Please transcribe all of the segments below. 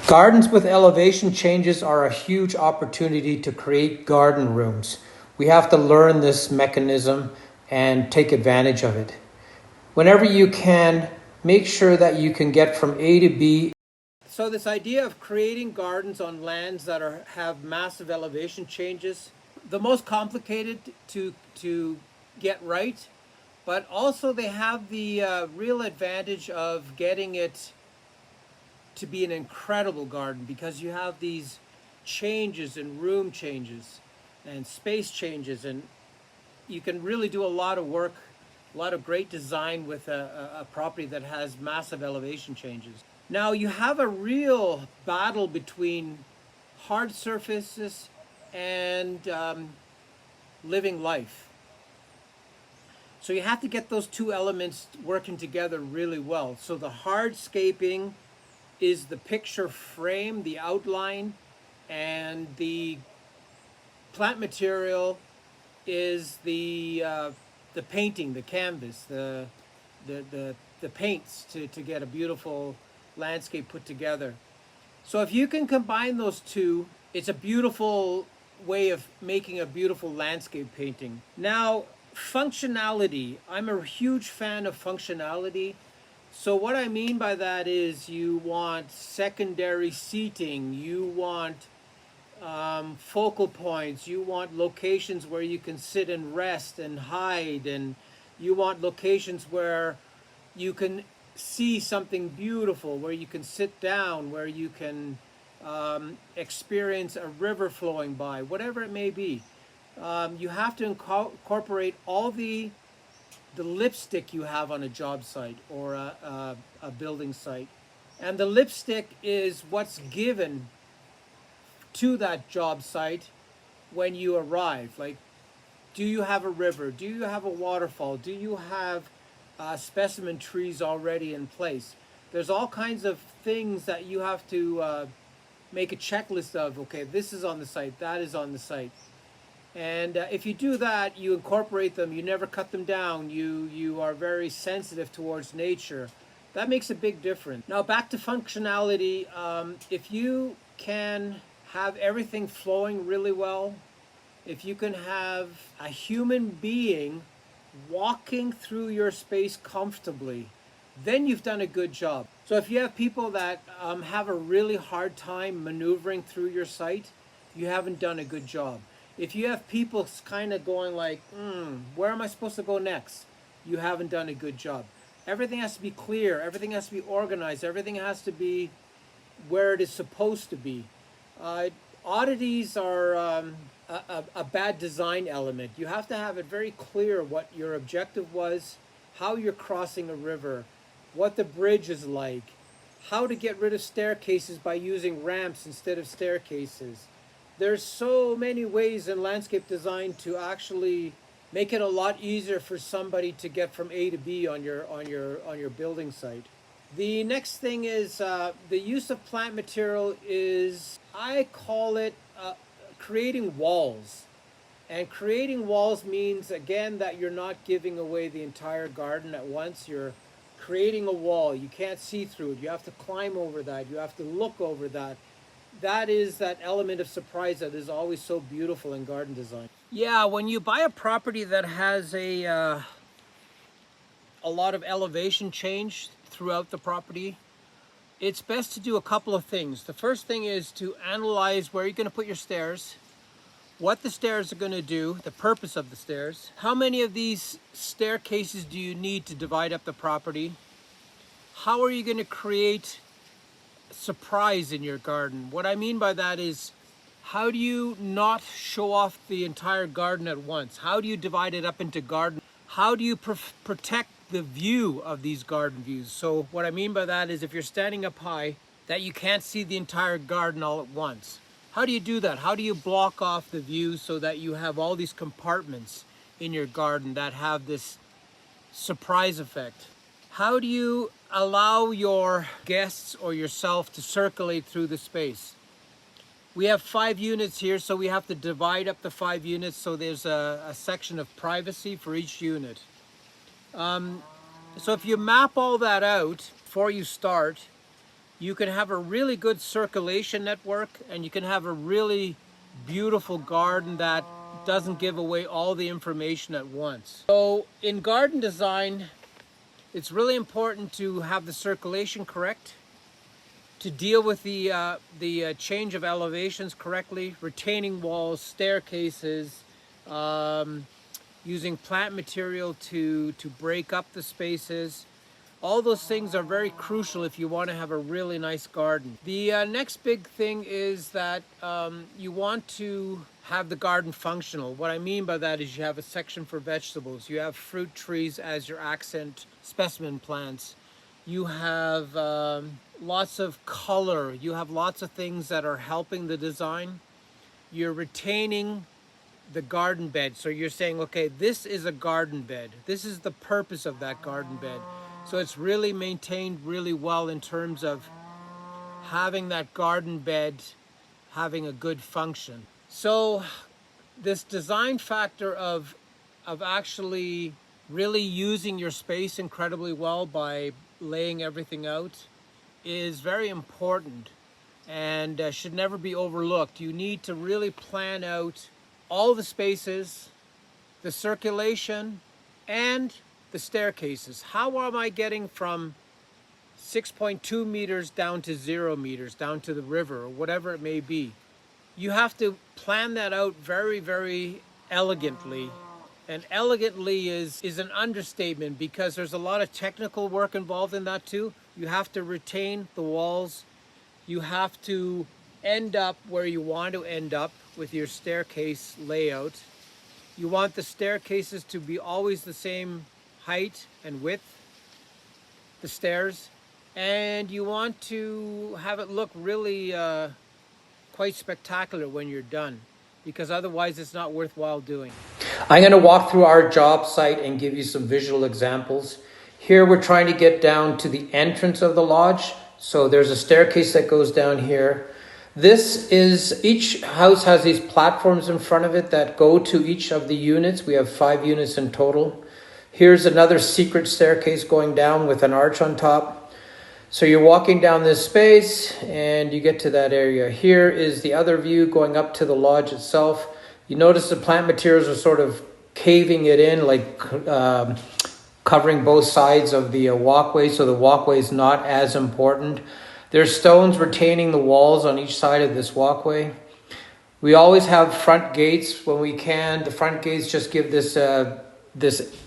Gardens with elevation changes are a huge opportunity to create garden rooms. We have to learn this mechanism and take advantage of it. Whenever you can, make sure that you can get from A to B. So this idea of creating gardens on lands that have massive elevation changes, the most complicated to get right, but also they have the real advantage of getting it to be an incredible garden because you have these changes and room changes and space changes, and you can really do a lot of work, a lot of great design with a property that has massive elevation changes. Now you have a real battle between hard surfaces and living life. So you have to get those two elements working together really well. So the hardscaping is the picture frame, the outline, and the plant material is the painting, the canvas, the paints to get a beautiful landscape put together. So if you can combine those two, it's a beautiful way of making a beautiful landscape painting. Now, functionality. I'm a huge fan of functionality. So what I mean by that is you want secondary seating, you want focal points, you want locations where you can sit and rest and hide, and you want locations where you can see something beautiful, where you can sit down, where you can experience a river flowing by, whatever it may be. You have to incorporate all the lipstick you have on a job site or a building site. And the lipstick is what's given to that job site when you arrive. Like, do you have a river? Do you have a waterfall? Do you have specimen trees already in place? There's all kinds of things that you have to make a checklist of. Okay, this is on the site, that is on the site. And if you do that, you incorporate them, you never cut them down, you are very sensitive towards nature. That makes a big difference. Now back to functionality. If you can have everything flowing really well, if you can have a human being walking through your space comfortably, then you've done a good job. So if you have people that have a really hard time maneuvering through your site, you haven't done a good job. If you have people kind of going like, where am I supposed to go next? You haven't done a good job. Everything has to be clear. Everything has to be organized. Everything has to be where it is supposed to be. Oddities are a bad design element. You have to have it very clear what your objective was, how you're crossing a river, what the bridge is like, how to get rid of staircases by using ramps instead of staircases. There's so many ways in landscape design to actually make it a lot easier for somebody to get from A to B on your building site. The next thing is the use of plant material is, I call it creating walls. And creating walls means, again, that you're not giving away the entire garden at once. You're creating a wall. You can't see through it. You have to climb over that. You have to look over that. That is that element of surprise that is always so beautiful in garden design. Yeah, when you buy a property that has a lot of elevation change throughout the property, it's best to do a couple of things. The first thing is to analyze where you're going to put your stairs, what the stairs are going to do, the purpose of the stairs, how many of these staircases do you need to divide up the property, how are you going to create surprise in your garden. What I mean by that is, how do you not show off the entire garden at once? How do you divide it up into gardens? How do you protect the view of these garden views? So what I mean by that is, if you're standing up high, that you can't see the entire garden all at once. How do you do that? How do you block off the view so that you have all these compartments in your garden that have this surprise effect? How do you allow your guests or yourself to circulate through the space? We have 5 units here, so we have to divide up the 5 units so there's a section of privacy for each unit. So if you map all that out before you start, you can have a really good circulation network, and you can have a really beautiful garden that doesn't give away all the information at once. So in garden design, it's really important to have the circulation correct, to deal with the change of elevations correctly, retaining walls, staircases, using plant material to break up the spaces. All those things are very crucial if you want to have a really nice garden. The next big thing is that you want to have the garden functional. What I mean by that is you have a section for vegetables, you have fruit trees as your accent specimen plants, you have lots of color, you have lots of things that are helping the design. You're retaining the garden bed. So you're saying, okay, this is a garden bed. This is the purpose of that garden bed. So it's really maintained really well in terms of having that garden bed having a good function. So this design factor of actually really using your space incredibly well by laying everything out is very important and should never be overlooked. You need to really plan out all the spaces, the circulation, and the staircases. How am I getting from 6.2 meters down to 0 meters, down to the river, or whatever it may be? You have to plan that out very, very elegantly. And elegantly is an understatement because there's a lot of technical work involved in that too. You have to retain the walls. You have to end up where you want to end up with your staircase layout. You want the staircases to be always the same height and width, the stairs, and you want to have it look really quite spectacular when you're done, because otherwise it's not worthwhile doing. I'm going to walk through our job site and give you some visual examples. Here we're trying to get down to the entrance of the lodge. So there's a staircase that goes down here. Each house has these platforms in front of it that go to each of the units. We have 5 units in total. Here's another secret staircase going down with an arch on top. So you're walking down this space and you get to that area. Here is the other view going up to the lodge itself. You notice the plant materials are sort of caving it in, like covering both sides of the walkway, so the walkway is not as important. There's stones retaining the walls on each side of this walkway. We always have front gates when we can. The front gates just give this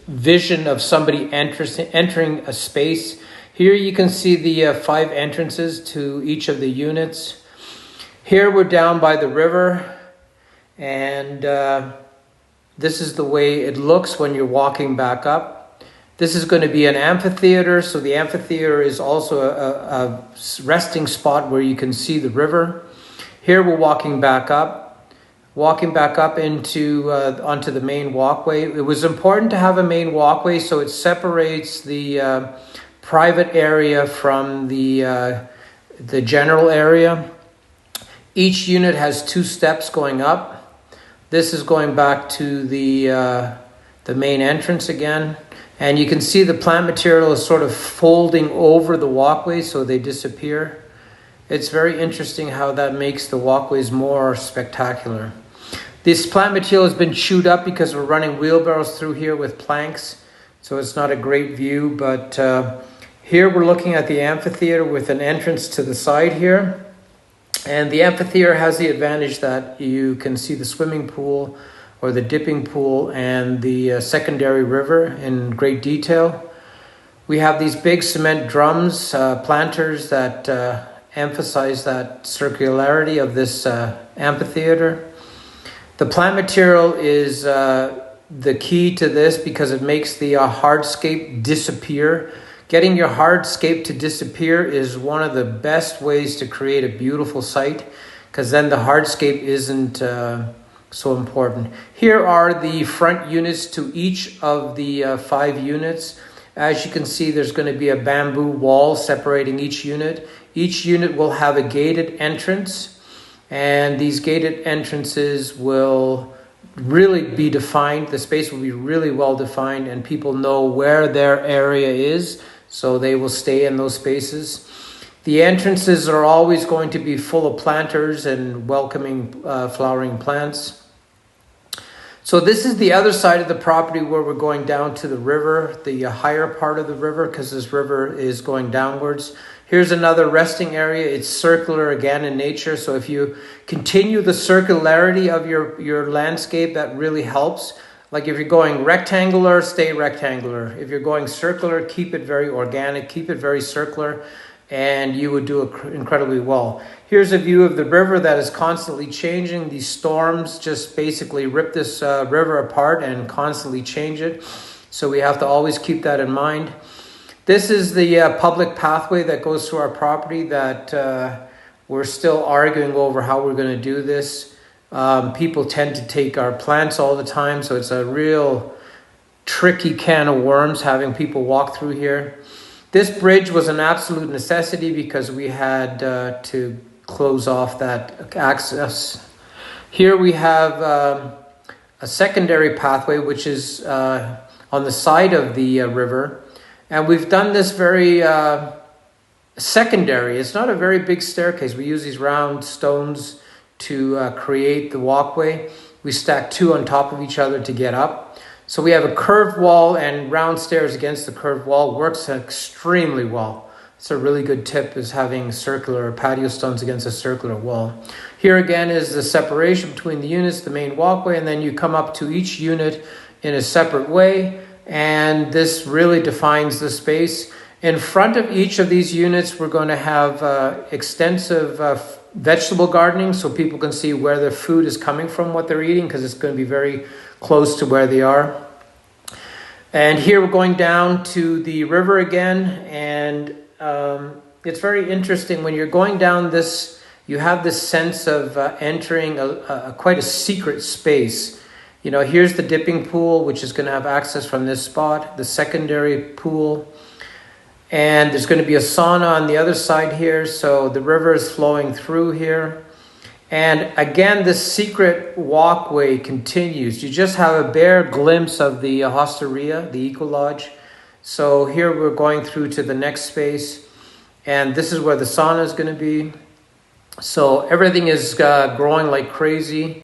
vision of somebody entering a space. Here you can see the 5 entrances to each of the units. Here we're down by the river, and this is the way it looks when you're walking back up. This is going to be an amphitheater, so the amphitheater is also a resting spot where you can see the river. Here we're walking back up into onto the main walkway. It was important to have a main walkway so it separates the private area from the general area. Each unit has 2 steps going up. This is going back to the main entrance again. And you can see the plant material is sort of folding over the walkway so they disappear. It's very interesting how that makes the walkways more spectacular. This plant material has been chewed up because we're running wheelbarrows through here with planks, so it's not a great view. But here we're looking at the amphitheater with an entrance to the side here. And the amphitheater has the advantage that you can see the swimming pool or the dipping pool and the secondary river in great detail. We have these big cement drums, planters that emphasize that circularity of this amphitheater. The plant material is the key to this because it makes the hardscape disappear. Getting your hardscape to disappear is one of the best ways to create a beautiful site, because then the hardscape isn't so important. Here are the front units to each of the 5 units. As you can see, there's going to be a bamboo wall separating each unit. Each unit will have a gated entrance, and these gated entrances will really be defined. The space will be really well defined, and people know where their area is, so they will stay in those spaces. The entrances are always going to be full of planters and welcoming flowering plants. So this is the other side of the property where we're going down to the river, the higher part of the river, because this river is going downwards. Here's another resting area. It's circular again in nature. So if you continue the circularity of your landscape, that really helps. Like if you're going rectangular, stay rectangular. If you're going circular, keep it very organic, keep it very circular, and you would do incredibly well. Here's a view of the river that is constantly changing. These storms just basically rip this river apart and constantly change it. So we have to always keep that in mind. This is the public pathway that goes through our property that we're still arguing over how we're going to do this. People tend to take our plants all the time, so it's a real tricky can of worms having people walk through here. This bridge was an absolute necessity because we had to close off that access. Here we have a secondary pathway, which is on the side of the river. And we've done this very secondary. It's not a very big staircase. We use these round stones to create the walkway. We stack two on top of each other to get up. So we have a curved wall and round stairs against the curved wall. Works extremely well. It's a really good tip, is having circular patio stones against a circular wall. Here again is the separation between the units, the main walkway, and then you come up to each unit in a separate way. And this really defines the space. In front of each of these units, we're going to have extensive vegetable gardening so people can see where their food is coming from, what they're eating, because it's going to be very close to where they are. And here we're going down to the river again, and it's very interesting when you're going down this, you have this sense of entering quite a secret space. You know, here's the dipping pool, which is going to have access from this spot, the secondary pool. And there's going to be a sauna on the other side here. So the river is flowing through here. And again, this secret walkway continues. You just have a bare glimpse of the hosteria, the eco lodge. So here we're going through to the next space. And this is where the sauna is going to be. So everything is growing like crazy.